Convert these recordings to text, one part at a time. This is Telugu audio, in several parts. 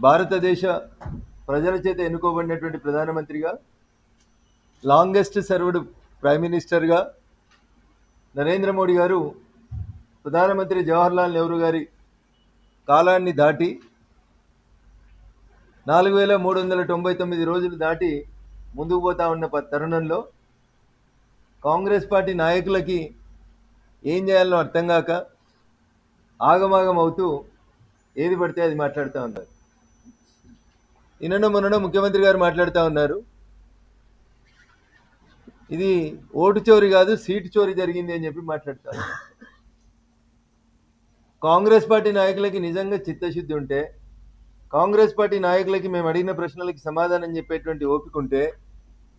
భారతదేశ ప్రజల చేత ఎన్నుకోబడినటువంటి ప్రధానమంత్రిగా, లాంగెస్ట్ సర్వ్డ్ ప్రైమ్ మినిస్టర్గా నరేంద్ర మోడీ గారు ప్రధానమంత్రి జవహర్లాల్ నెహ్రూ గారి కాలాన్ని దాటి 4399 రోజులు దాటి ముందుకు పోతా ఉన్న తరుణంలో కాంగ్రెస్ పార్టీ నాయకులకి ఏం చేయాలో అర్థం కాక ఆగమాగం అవుతూ ఏది పడితే అది మాట్లాడుతూ ఉన్నారు. మొన్న ముఖ్యమంత్రి గారు మాట్లాడుతూ ఉన్నారు, ఇది ఓటు చోరీ కాదు సీటు చోరీ జరిగింది అని చెప్పి మాట్లాడతారు. కాంగ్రెస్ పార్టీ నాయకులకి నిజంగా చిత్తశుద్ధి ఉంటే, కాంగ్రెస్ పార్టీ నాయకులకి మేము అడిగిన ప్రశ్నలకి సమాధానం చెప్పేటువంటి ఓపిక ఉంటే,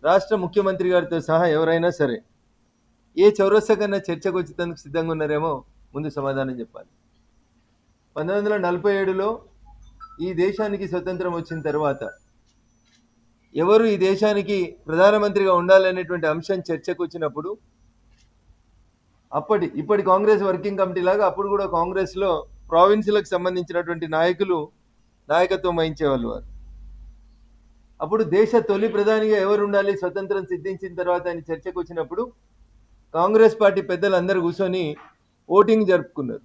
రాష్ట్ర ముఖ్యమంత్రి గారితో సహా ఎవరైనా సరే ఏ చౌరస్తా కన్నా చర్చకు వచ్చేందుకు సిద్ధంగా ఉన్నారేమో ముందు సమాధానం చెప్పాలి. 1947లో ఈ దేశానికి స్వతంత్రం వచ్చిన తర్వాత ఎవరు ఈ దేశానికి ప్రధానమంత్రిగా ఉండాలనేటువంటి అంశం చర్చకు వచ్చినప్పుడు ఇప్పటి కాంగ్రెస్ వర్కింగ్ కమిటీ లాగా అప్పుడు కూడా కాంగ్రెస్లో ప్రావిన్సులకు సంబంధించినటువంటి నాయకులు నాయకత్వం వహించేవాళ్ళు. వారు అప్పుడు దేశ తొలి ప్రధానిగా ఎవరు ఉండాలి స్వతంత్రం సిద్ధించిన తర్వాత అని చర్చకు వచ్చినప్పుడు కాంగ్రెస్ పార్టీ పెద్దలు అందరూ కూర్చొని ఓటింగ్ జరుపుకున్నారు.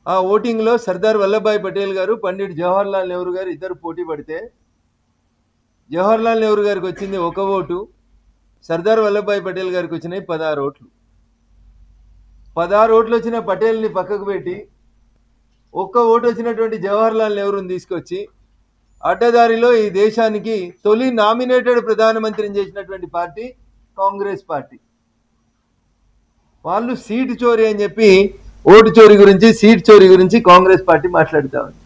ఆ ఓటింగ్లో సర్దార్ వల్లభాయ్ పటేల్ గారు, పండిట్ జవహర్లాల్ నెహ్రూ గారు ఇద్దరు పోటీ పడితే జవహర్లాల్ నెహ్రూ గారికి వచ్చింది 1 ఓటు, సర్దార్ వల్లభాయ్ పటేల్ గారికి వచ్చినాయి 16 ఓట్లు. 16 ఓట్లు వచ్చిన పటేల్ని పక్కకు పెట్టి 1 ఓటు వచ్చినటువంటి జవహర్లాల్ నెహ్రూని తీసుకొచ్చి అడ్డదారిలో ఈ దేశానికి తొలి నామినేటెడ్ ప్రధానమంత్రిని చేసినటువంటి పార్టీ కాంగ్రెస్ పార్టీ. వాళ్ళు సీటు చోరీ అని చెప్పి ఓటు చోరీ గురించి, సీట్ చోరీ గురించి కాంగ్రెస్ పార్టీ మాట్లాడుతూ ఉంది.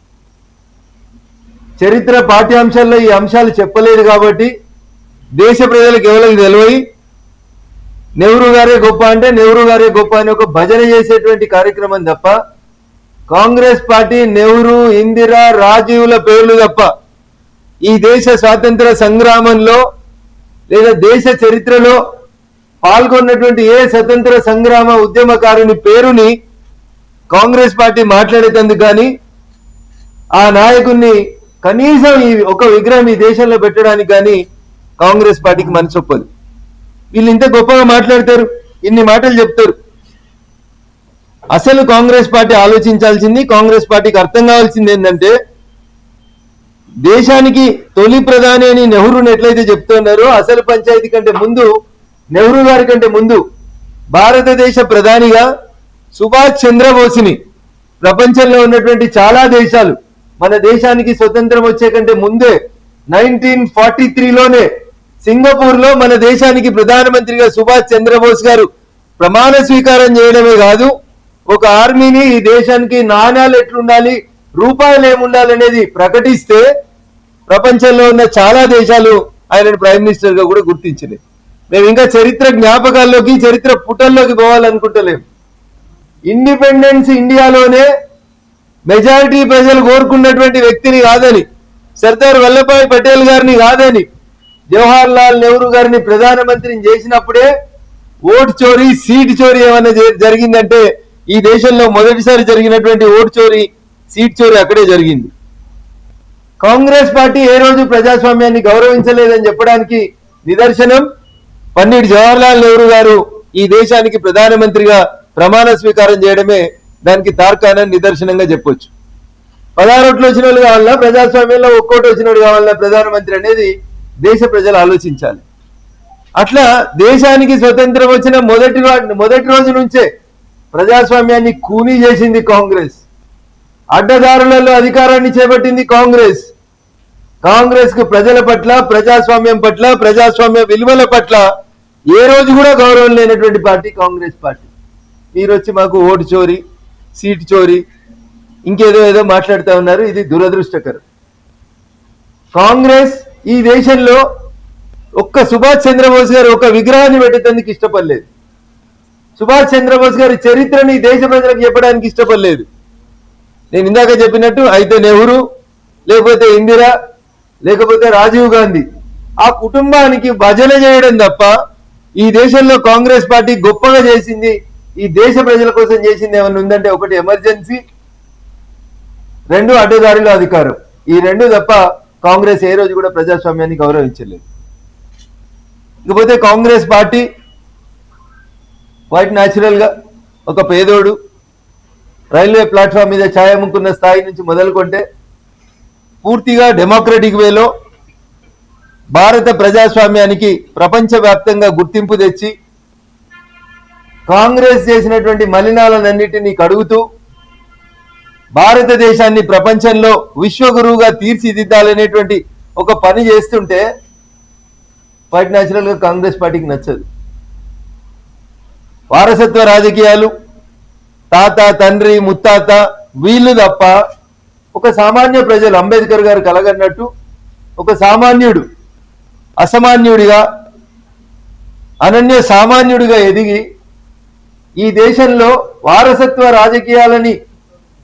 చరిత్ర పాఠ్యాంశాల్లో ఈ అంశాలు చెప్పలేదు కాబట్టి దేశ ప్రజలకు ఎవరికి తెలియదు. నెహ్రూ గారే గొప్ప అంటే నెహ్రూ గారే గొప్ప అని ఒక భజన చేసేటువంటి కార్యక్రమం తప్ప, కాంగ్రెస్ పార్టీ నెహ్రూ, ఇందిరా, రాజీవ్ల పేర్లు తప్ప ఈ దేశ స్వాతంత్ర సంగ్రామంలో లేదా దేశ చరిత్రలో పాల్గొన్నటువంటి ఏ స్వతంత్ర సంగ్రామ ఉద్యమకారుని పేరుని కాంగ్రెస్ పార్టీ మాట్లాడేందుకు కానీ ఆ నాయకుడిని కనీసం ఈ ఒక విగ్రహం ఈ దేశంలో పెట్టడానికి కానీ కాంగ్రెస్ పార్టీకి మనసొప్పదు. వీళ్ళు ఇంత గొప్పగా మాట్లాడతారు, ఇన్ని మాటలు చెప్తారు. అసలు కాంగ్రెస్ పార్టీ ఆలోచించాల్సింది, కాంగ్రెస్ పార్టీకి అర్థం కావాల్సింది ఏంటంటే, దేశానికి తొలి ప్రధాని అని నెహ్రూని ఎట్లయితే చెప్తున్నారో అసలు పంచాయతీ కంటే ముందు, నెహ్రూ గారి కంటే ముందు భారతదేశ ప్రధానిగా సుభాష్ చంద్రబోస్ని ప్రపంచంలో ఉన్నటువంటి చాలా దేశాలు మన దేశానికి స్వతంత్రం వచ్చే కంటే ముందే 1943లోనే సింగపూర్లో మన దేశానికి ప్రధానమంత్రిగా సుభాష్ చంద్రబోస్ గారు ప్రమాణ స్వీకారం చేయడమే కాదు, ఒక ఆర్మీని ఈ దేశానికి నాణ్యాలు ఎట్లుండాలి, రూపాయలు ఏముండాలనేది ప్రకటిస్తే ప్రపంచంలో ఉన్న చాలా దేశాలు ఆయనను ప్రైమ్ మినిస్టర్ గా కూడా గుర్తించినాయి. మేము ఇంకా చరిత్ర జ్ఞాపకాల్లోకి, చరిత్ర పుటల్లోకి పోవాలనుకుంటలేము. ఇండిపెండెన్స్ ఇండియాలోనే మెజారిటీ ప్రజలు కోరుకున్నటువంటి వ్యక్తిని కాదని, సర్దార్ వల్లభాయ్ పటేల్ గారిని కాదని, జవహర్లాల్ నెహ్రూ గారిని ప్రధానమంత్రిని చేసినప్పుడే ఓటు చోరీ, సీటు చోరీ ఏమన్నా జరిగిందంటే ఈ దేశంలో మొదటిసారి జరిగినటువంటి ఓటు చోరీ, సీట్ చోరీ అక్కడే జరిగింది. కాంగ్రెస్ పార్టీ ఏ రోజు ప్రజాస్వామ్యాన్ని గౌరవించలేదని చెప్పడానికి నిదర్శనం పండిట్ జవహర్లాల్ నెహ్రూ గారు ఈ దేశానికి ప్రధానమంత్రిగా ప్రమాణ స్వీకారం చేయడమే దానికి తార్కాణ నిదర్శనంగా చెప్పొచ్చు. 16 ఓట్లు వచ్చిన వాళ్ళు కావాలన్నా, ప్రజాస్వామ్యంలో 1 ఓటు వచ్చినోడు కావాలన్నా ప్రధానమంత్రి అనేది దేశ ప్రజలు ఆలోచించాలి. అట్లా దేశానికి స్వతంత్రం వచ్చిన మొదటి రోజు నుంచే ప్రజాస్వామ్యాన్ని కూనీ చేసింది కాంగ్రెస్. అడ్డదారులలో అధికారాన్ని చేపట్టింది కాంగ్రెస్. కాంగ్రెస్ కు ప్రజల పట్ల, ప్రజాస్వామ్యం పట్ల, ప్రజాస్వామ్య విలువల పట్ల ఏ రోజు కూడా గౌరవం లేనటువంటి పార్టీ కాంగ్రెస్ పార్టీ. మీరు వచ్చి మాకు ఓటు చోరీ, సీటు చోరీ, ఇంకేదో మాట్లాడుతూ ఉన్నారు. ఇది దురదృష్టకరం. కాంగ్రెస్ ఈ దేశంలో ఒక్క సుభాష్ చంద్రబోస్ గారు ఒక విగ్రహాన్ని పెట్టేందుకు ఇష్టపడలేదు. సుభాష్ చంద్రబోస్ గారి చరిత్రని దేశ ప్రజలకు చెప్పడానికి ఇష్టపడలేదు. నేను ఇందాక చెప్పినట్టు అయితే నెహ్రూ, లేకపోతే ఇందిరా, లేకపోతే రాజీవ్ గాంధీ, ఆ కుటుంబానికి భజన చేయడం తప్ప ఈ దేశంలో కాంగ్రెస్ పార్టీ గొప్పగా చేసింది, ఈ దేశ ప్రజల కోసం చేసింది ఏమన్నా ఉందంటే ఒకటి ఎమర్జెన్సీ, రెండు అడ్డదారిలో అధికారం. ఈ రెండు తప్ప కాంగ్రెస్ ఏ రోజు కూడా ప్రజాస్వామ్యాన్ని గౌరవించలేదు. ఇకపోతే కాంగ్రెస్ పార్టీ క్వైట్ న్యాచురల్గా ఒక పేదోడు రైల్వే ప్లాట్ఫామ్ మీద ఛాయ అమ్ముకున్న స్థాయి నుంచి మొదలుకొంటే పూర్తిగా డెమోక్రటిక్ వేలో భారత ప్రజాస్వామ్యానికి ప్రపంచవ్యాప్తంగా గుర్తింపు తెచ్చి కాంగ్రెస్ చేసినటువంటి మలినాలన్నింటినీ కడుగుతూ భారతదేశాన్ని ప్రపంచంలో విశ్వగురువుగా తీర్చిదిద్దాలనేటువంటి ఒక పని చేస్తుంటే క్వైట్ న్యాచురల్గా కాంగ్రెస్ పార్టీకి నచ్చదు. వారసత్వ రాజకీయాలు, తాత తండ్రి ముత్తాత వీళ్ళు తప్ప ఒక సామాన్య ప్రజలు అంబేద్కర్ గారు కలగన్నట్టు ఒక సామాన్యుడు అసామాన్యుడిగా అనన్య సామాన్యుడిగా ఎదిగి ఈ దేశంలో వారసత్వ రాజకీయాలని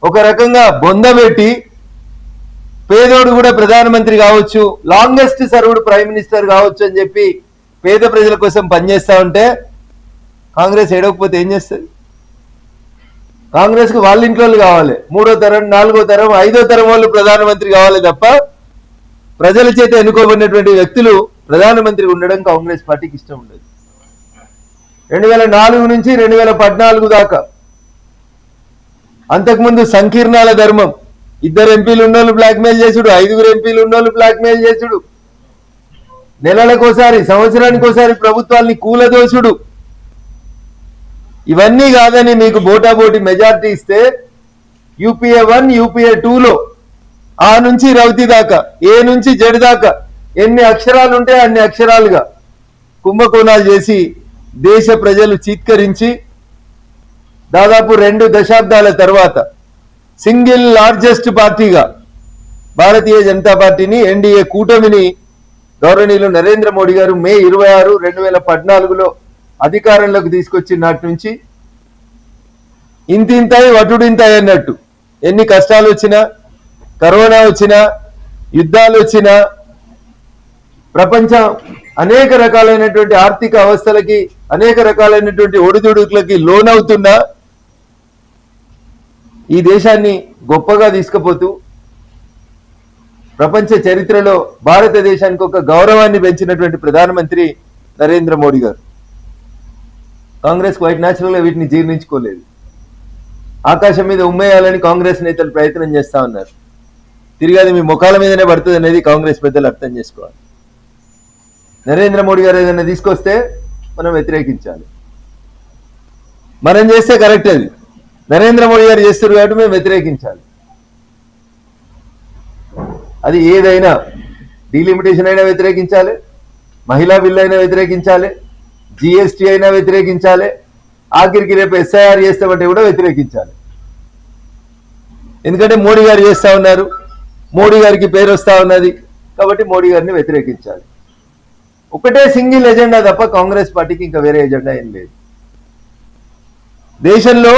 ఒక రకంగా బొందబెట్టి పేదోడు కూడా ప్రధానమంత్రి కావచ్చు, లాంగెస్ట్ సర్వ్డ్ ప్రైమ్ మినిస్టర్ కావచ్చు అని చెప్పి పేద ప్రజల కోసం పనిచేస్తా ఉంటే కాంగ్రెస్ ఏడవకపోతే ఏం చేస్తుంది? కాంగ్రెస్కి వాళ్ళ ఇంట్లో కావాలి, 3వ తరం 4వ తరం 5వ తరం వాళ్ళు ప్రధానమంత్రి కావాలి తప్ప ప్రజల చేత ఎన్నుకోబడినటువంటి వ్యక్తులు ప్రధానమంత్రి ఉండడం కాంగ్రెస్ పార్టీకి ఇష్టం ఉండదు. 2004 నుంచి 2014 దాకా అంతకుముందు సంకీర్ణాల ధర్మం, 2 ఎంపీలు ఉన్నోళ్ళు బ్లాక్మెయిల్ చేసుడు, 5 ఎంపీలు ఉన్నోళ్ళు బ్లాక్మెయిల్ చేసుడు, నెలలకోసారి సంవత్సరానికోసారి ప్రభుత్వాన్ని కూలదోసుడు, ఇవన్నీ కాదని మీకు బోటాబోటి మెజార్టీ ఇస్తే యూపీఏ 1 యూపీఏ 2లో ఆ నుంచి రౌతి దాకా ఏ నుంచి జడి దాకా ఎన్ని అక్షరాలు ఉంటే అన్ని అక్షరాలుగా కుంభకోణాలు చేసి దేశ ప్రజలు చీత్కరించి దాదాపు 2 దశాబ్దాల తర్వాత సింగిల్ లార్జెస్ట్ పార్టీగా భారతీయ జనతా పార్టీని ఎన్డీఏ కూటమిని గౌరవనీయులు నరేంద్ర మోడీ గారు మే 26, 2014లో అధికారంలోకి తీసుకొచ్చిన నాటి నుంచి ఇంతింతాయి వటుడింతాయి అన్నట్టు ఎన్ని కష్టాలు వచ్చినా, కరోనా వచ్చినా, యుద్ధాలు వచ్చినా, ప్రపంచం అనేక రకాలైనటువంటి ఆర్థిక అవస్థలకి అనేక రకాలైనటువంటి ఒడిదుడుకులకి లోనవుతున్నా ఈ దేశాన్ని గొప్పగా తీసుకుపోతూ ప్రపంచ చరిత్రలో భారతదేశానికి ఒక గౌరవాన్ని పెంచినటువంటి ప్రధానమంత్రి నరేంద్ర మోడీ గారు. కాంగ్రెస్ క్వైట్ న్యాచురల్గా వీటిని జీర్ణించుకోలేదు. ఆకాశం మీద ఉమ్మేయాలని కాంగ్రెస్ నేతలు ప్రయత్నం చేస్తా ఉన్నారు. తిరిగి అది మీ ముఖాల మీదనే పడుతుంది అనేది కాంగ్రెస్ పెద్దలు అర్థం చేసుకోవాలి. నరేంద్ర మోడీ గారు ఏదైనా తీసుకొస్తే మనం వ్యతిరేకించాలి. మనం చేస్తే కరెక్ట్, అది నరేంద్ర మోడీ గారు చేస్తారు కాబట్టి మేము వ్యతిరేకించాలి. అది ఏదైనా డీలిమిటేషన్ అయినా వ్యతిరేకించాలి, మహిళా బిల్లు అయినా వ్యతిరేకించాలి, జిఎస్టీ అయినా వ్యతిరేకించాలి, ఆఖరికి రేపు ఎస్ఐఆర్ చేస్తామంటే కూడా వ్యతిరేకించాలి. ఎందుకంటే మోడీ గారు చేస్తా ఉన్నారు, మోడీ గారికి పేరు వస్తా ఉన్నది కాబట్టి మోడీ గారిని వ్యతిరేకించాలి. ఒకటే సింగిల్ ఎజెండా తప్ప కాంగ్రెస్ పార్టీకి ఇంకా వేరే ఎజెండా ఏం లేదు. దేశంలో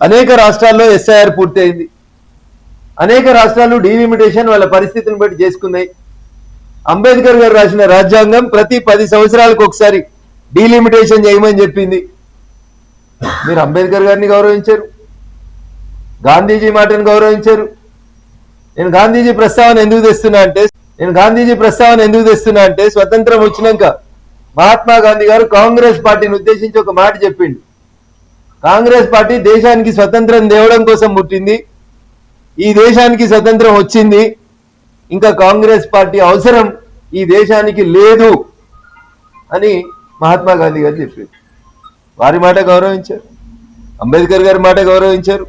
అనేక రాష్ట్రాల్లో ఎస్ఐఆర్ పూర్తయింది, అనేక రాష్ట్రాలు డీలిమిటేషన్ వాళ్ళ పరిస్థితిని బట్టి చేసుకున్నాయి. అంబేద్కర్ గారు రాసిన రాజ్యాంగం ప్రతి 10 సంవత్సరాలకు ఒకసారి డీలిమిటేషన్ చేయమని చెప్పింది. మీరు అంబేద్కర్ గారిని గౌరవించారు, గాంధీజీ మాటను గౌరవించారు. నేను గాంధీజీ ప్రస్తావన ఎందుకు తెస్తున్నా అంటే స్వతంత్రం వచ్చినాక మహాత్మా గాంధీ గారు కాంగ్రెస్ పార్టీని ఉద్దేశించి ఒక మాట చెప్పిండు. కాంగ్రెస్ పార్టీ దేశానికి స్వతంత్రం తేవడం కోసం పుట్టింది, ఈ దేశానికి స్వతంత్రం వచ్చింది, ఇంకా కాంగ్రెస్ పార్టీ అవసరం ఈ దేశానికి లేదు అని మహాత్మా గాంధీ గారు చెప్పారు. వారి మాట గౌరవించారు, అంబేద్కర్ గారి మాట గౌరవించారు.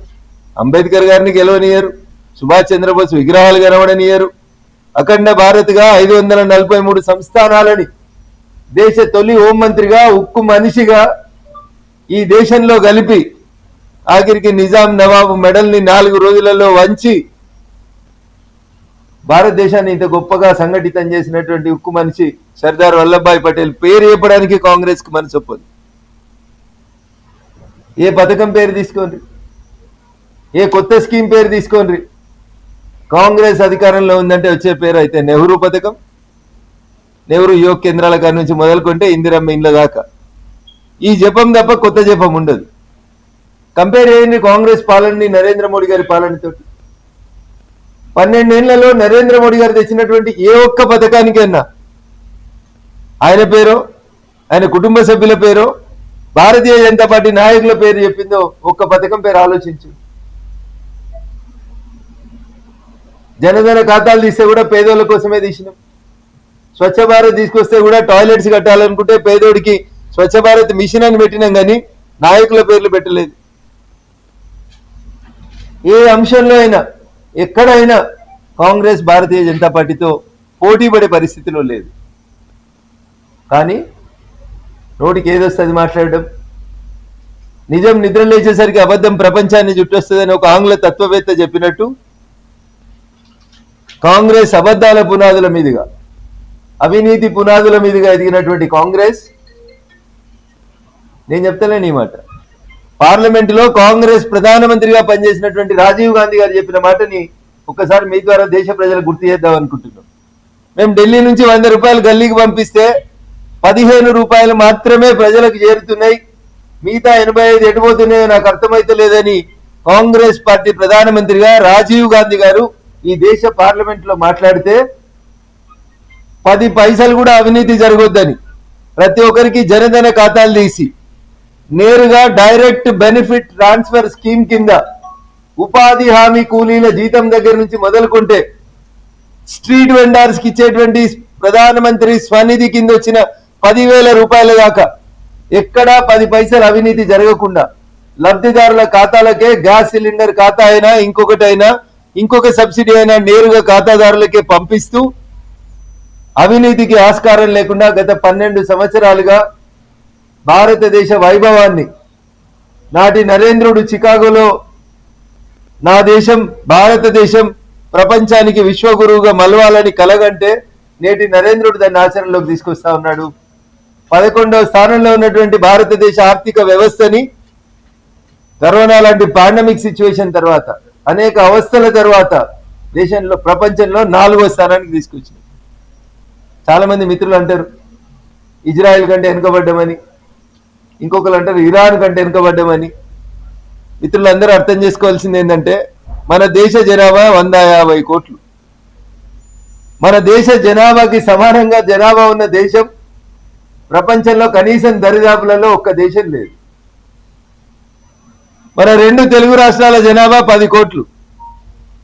అంబేద్కర్ గారిని గెలవనియరు, సుభాష్ చంద్రబోస్ విగ్రహాలు కనబడనియరు, అఖండ భారత్గా 543 సంస్థానాలని దేశ తొలి హోంమంత్రిగా ఉక్కు మనిషిగా ఈ దేశంలో కలిపి ఆఖరికి నిజాం నవాబు మెడల్ని 4 రోజులలో వంచి భారతదేశాన్ని ఇంత గొప్పగా సంఘటితం చేసినటువంటి ఉక్కు మనిషి సర్దార్ వల్లభాయ్ పటేల్ పేరు చెప్పడానికి కాంగ్రెస్ కు మనసు ఒప్పదు. ఏ పథకం పేరు తీసుకోండి, ఏ కొత్త స్కీమ్ పేరు తీసుకోండి, కాంగ్రెస్ అధికారంలో ఉందంటే వచ్చే పేరు అయితే నెహ్రూ పథకం, నెహ్రూ యువ కేంద్రాల కాడి నుంచి మొదలుకుంటే ఇందిరమ్మ ఇండ్ల దాకా ఈ జపం తప్ప కొత్త జపం ఉండదు. కంపేర్ చేయండి కాంగ్రెస్ పాలనని నరేంద్ర మోడీ గారి పాలనతోటి. 12 ఏళ్లలో నరేంద్ర మోడీ గారు తెచ్చినటువంటి ఏ ఒక్క పథకానికైనా ఆయన పేరో ఆయన కుటుంబ సభ్యుల పేరో భారతీయ జనతా పార్టీ నాయకుల పేరు చెప్పిందో ఒక్క పథకం పేరు ఆలోచించు. జనధన ఖాతాలు తీస్తే కూడా పేదోళ్ళ కోసమే తీసినాం. స్వచ్ఛ భారత్ తీసుకొస్తే కూడా టాయిలెట్స్ కట్టాలనుకుంటే పేదోడికి స్వచ్ఛ భారత్ మిషన్ అని పెట్టినాం, కానీ నాయకుల పేర్లు పెట్టలేదు. ఏ అంశంలో అయినా ఎక్కడైనా కాంగ్రెస్ భారతీయ జనతా పార్టీతో పోటీ పడే పరిస్థితిలో లేదు. కానీ నోటికి ఏదొస్తుంది మాట్లాడడం, నిజం నిద్ర లేచేసరికి అబద్ధం ప్రపంచాన్ని చుట్టొస్తుందని ఒక ఆంగ్ల తత్వవేత్త చెప్పినట్టు కాంగ్రెస్ అబద్ధాల పునాదుల మీదుగా, అవినీతి పునాదుల మీదుగా ఎదిగినటువంటి కాంగ్రెస్, నేను చెప్తలేను ఈ మాట, పార్లమెంటులో కాంగ్రెస్ ప్రధానమంత్రిగా పనిచేసినటువంటి రాజీవ్ గాంధీ గారు చెప్పిన మాటని ఒక్కసారి మీ ద్వారా దేశ ప్రజలకు గుర్తు చేద్దాం అనుకుంటున్నాం. మేము ఢిల్లీ నుంచి 100 రూపాయలు గల్లీకి పంపిస్తే 15 రూపాయలు మాత్రమే ప్రజలకు చేరుతున్నాయి, మిగతా 85 ఎటుపోతున్నాయో నాకు అర్థమైతలేదని కాంగ్రెస్ పార్టీ ప్రధానమంత్రిగా రాజీవ్ గాంధీ గారు ఈ దేశ పార్లమెంట్ లో మాట్లాడితే 10 పైసలు కూడా అవినీతి జరగొద్దని ప్రతి ఒక్కరికి జనధన ఖాతాలు తీసి నేరుగా డైరెక్ట్ బెనిఫిట్ ట్రాన్స్ఫర్ స్కీమ్ కింద ఉపాధి హామీ కూలీల జీతం దగ్గర నుంచి మొదలుకుంటే స్ట్రీట్ వెండర్స్ కి ఇచ్చేటువంటి ప్రధానమంత్రి స్వనిధి కింద వచ్చిన 10,000 రూపాయల దాకా ఎక్కడా 10 పైసలు అవినీతి జరగకుండా లబ్ధిదారుల ఖాతాలకే గ్యాస్ సిలిండర్ ఖాతా అయినా ఇంకొకటైనా ఇంకొక సబ్సిడీ అయినా నేరుగా ఖాతాదారులకే పంపిస్తూ అవినీతికి ఆస్కారం లేకుండా గత 12 సంవత్సరాలుగా భారతదేశ వైభవాన్ని, నాటి నరేంద్రుడు చికాగోలో నా దేశం భారతదేశం ప్రపంచానికి విశ్వగురువుగా మలవాలని కలగంటే నేటి నరేంద్రుడు దాన్ని ఆచరణలోకి తీసుకొస్తా ఉన్నాడు. 11వ స్థానంలో ఉన్నటువంటి భారతదేశ ఆర్థిక వ్యవస్థని కరోనా లాంటి పాండమిక్ సిచ్యువేషన్ తర్వాత అనేక అవస్థల తర్వాత దేశంలో ప్రపంచంలో 4వ స్థానానికి తీసుకొచ్చింది. చాలా మంది మిత్రులు అంటారు ఇజ్రాయెల్ కంటే వెనుకబడ్డామని, ఇంకొకరు అంటారు ఇరాన్ కంటే వెనుకబడ్డామని. మిత్రులందరూ అర్థం చేసుకోవాల్సింది ఏంటంటే మన దేశ జనాభా 150 కోట్లు. మన దేశ జనాభాకి సమానంగా జనాభా ఉన్న దేశం ప్రపంచంలో కనీసం దరిదాపులలో ఒక్క దేశం లేదు. మన 2 తెలుగు రాష్ట్రాల జనాభా 10 కోట్లు.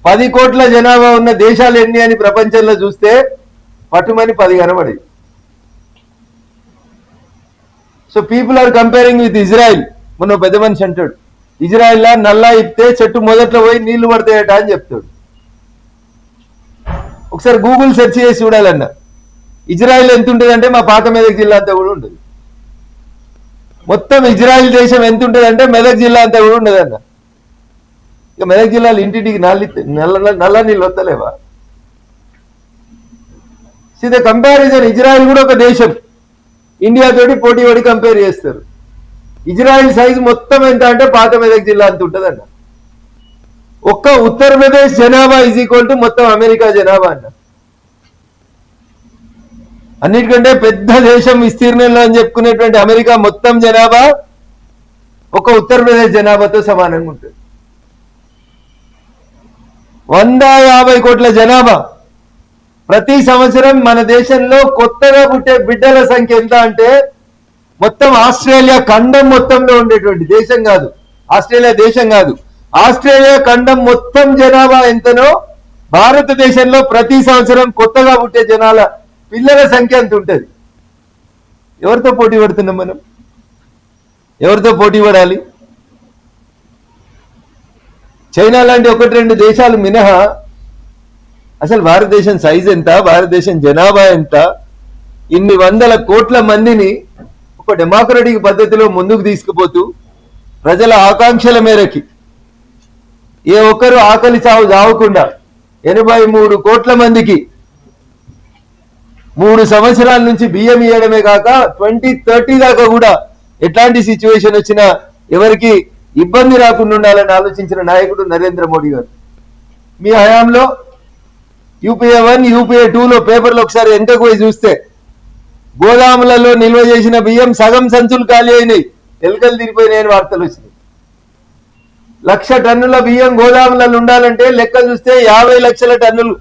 10 కోట్ల జనాభా ఉన్న దేశాలు ఎన్ని అని ప్రపంచంలో చూస్తే పట్టుమని 10 కనబడి. So people are comparing with Israel. మొన్న పెద్ద మనిషి అంటాడు ఇజ్రాయిల్ లా నల్లా ఇప్పితే చెట్టు మొదట్లో పోయి నీళ్లు పడతాయట అని చెప్తాడు. ఒకసారి గూగుల్ సెర్చ్ చేసి చూడాలన్న ఇజ్రాయిల్ ఎంత ఉంటుందంటే మా పాత మెదక్ జిల్లా అంతా కూడా ఉంటుంది. మొత్తం ఇజ్రాయిల్ దేశం ఎంత ఉంటుందంటే మెదక్ జిల్లా అంతా కూడా ఉండదన్న. ఇక మెదక్ జిల్లాలో ఇంటింటికి నల్ల నీళ్ళు వస్తలేవా? సీదా కంపారిజన్ ఇజ్రాయిల్ కూడా ఒక దేశం, ఇండియా తోటి పోటీ పడి కంపేర్ చేస్తారు. ఇజ్రాయిల్ సైజు మొత్తం ఎంత అంటే పాత మెదక్ జిల్లా అంత ఉంటుందన్న. ఒక్క ఉత్తరప్రదేశ్ జనాభా ఈజ్ ఈక్వల్ టు మొత్తం అమెరికా జనాభా అన్న. అన్నిటికంటే పెద్ద దేశం విస్తీర్ణంలో అని చెప్పుకునేటువంటి అమెరికా మొత్తం జనాభా ఒక ఉత్తరప్రదేశ్ జనాభాతో సమానంగా ఉంటుంది. 150 కోట్ల జనాభా. ప్రతి సంవత్సరం మన దేశంలో కొత్తగా పుట్టే బిడ్డల సంఖ్య ఎంత అంటే మొత్తం ఆస్ట్రేలియా ఖండం మొత్తంలో ఉండేటువంటి దేశం కాదు, ఆస్ట్రేలియా దేశం కాదు, ఆస్ట్రేలియా ఖండం మొత్తం జనాభా ఎంతనో భారతదేశంలో ప్రతి సంవత్సరం కొత్తగా పుట్టే జనాల పిల్లల సంఖ్య ఎంత ఉంటుంది. ఎవరితో పోటీ పడుతున్నాం మనం? ఎవరితో పోటీ పడాలి? చైనా లాంటి 1-2 దేశాలు మినహా అసలు భారతదేశం సైజ్ ఎంత, భారతదేశం జనాభా ఎంత, ఇన్ని వందల కోట్ల మందిని ఒక డెమోక్రటిక్ పద్ధతిలో ముందుకు తీసుకుపోతూ ప్రజల ఆకాంక్షల మేరకి ఏ ఒక్కరు ఆకలి చావు చావకుండా 83 కోట్ల మందికి 3 సంవత్సరాల నుంచి బియ్యం ఇవ్వడమే కాక 2030 దాకా కూడా ఎట్లాంటి సిచ్యువేషన్ వచ్చినా ఎవరికి ఇబ్బంది రాకుండా ఉండాలని ఆలోచించిన నాయకుడు నరేంద్ర మోడీ గారు. మీ హయాంలో యూపీఏ 1 యూపీఏ 2లో పేపర్లో ఒకసారి వెంటకు పోయి చూస్తే గోదాములలో నిల్వ చేసిన బియ్యం సగం సంచులు ఖాళీ అయినాయి, ఎలుకలు తిరిగిపోయినాయని వార్తలు వచ్చినాయి. 1,00,000 టన్నుల బియ్యం గోదాములలో ఉండాలంటే లెక్క చూస్తే 50 లక్షల టన్నులు,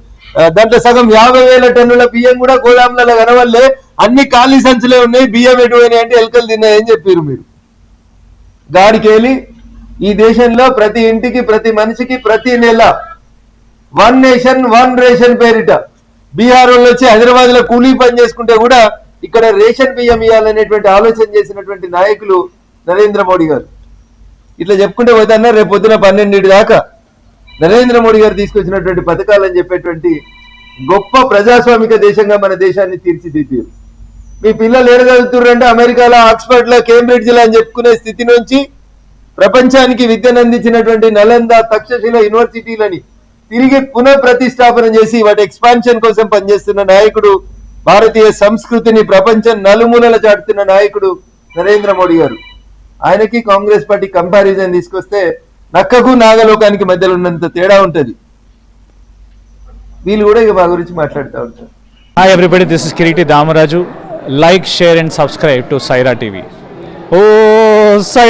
దాంట్లో సగం 50,000 టన్నుల బియ్యం కూడా గోదాములలో కనవల్లే. అన్ని ఖాళీ సంచులే ఉన్నాయి, బియ్యం ఎటువైనాయి అంటే ఎలుకలు తిన్నాయని చెప్పారు మీరు. గాడికేలి ఈ దేశంలో ప్రతి ఇంటికి ప్రతి మనిషికి ప్రతి నెల 1 నేషన్ 1 రేషన్ పేరిట బీహార్ వాళ్ళు వచ్చి హైదరాబాద్ లో కూలీ పని చేసుకుంటే కూడా ఇక్కడ రేషన్ బియ్యం ఇవ్వాలనేటువంటి ఆలోచన చేసినటువంటి నాయకులు నరేంద్ర మోడీ గారు. ఇట్లా చెప్పుకుంటే పోతాన్నా రేపు పొద్దున 12 దాకా నరేంద్ర మోడీ గారు తీసుకొచ్చినటువంటి పథకాలని చెప్పేటువంటి గొప్ప ప్రజాస్వామిక దేశంగా మన దేశాన్ని తీర్చిదిద్దారు. మీ పిల్లలు ఏడ చదువుతున్నారంటే అమెరికాలో, ఆక్స్ఫర్డ్ లో, కేంబ్రిడ్జ్ లో అని చెప్పుకునే స్థితి నుంచి ప్రపంచానికి విద్యను అందించినటువంటి నలంద, తక్షశిల యూనివర్సిటీలని తిరిగి పునః ప్రతిష్టాపన చేసి వాటి ఎక్స్పాన్షన్ కోసం పనిచేస్తున్న నాయకుడు, భారతీయ సంస్కృతిని ప్రపంచం నలుమూలల చాటుతున్న నాయకుడు నరేంద్ర మోడీ గారు. ఆయనకి కాంగ్రెస్ పార్టీ కంపారిజన్ తీసుకొస్తే నక్కకు నాగలోకానికి మధ్యలో ఉన్నంత తేడా ఉంటది. వీళ్ళు కూడా ఇక మా గురించి మాట్లాడుతూ ఉంటారు. Hi everybody, this is Kireeti Damaraju. Like, share and subscribe to Saira TV. ఓ సైరా.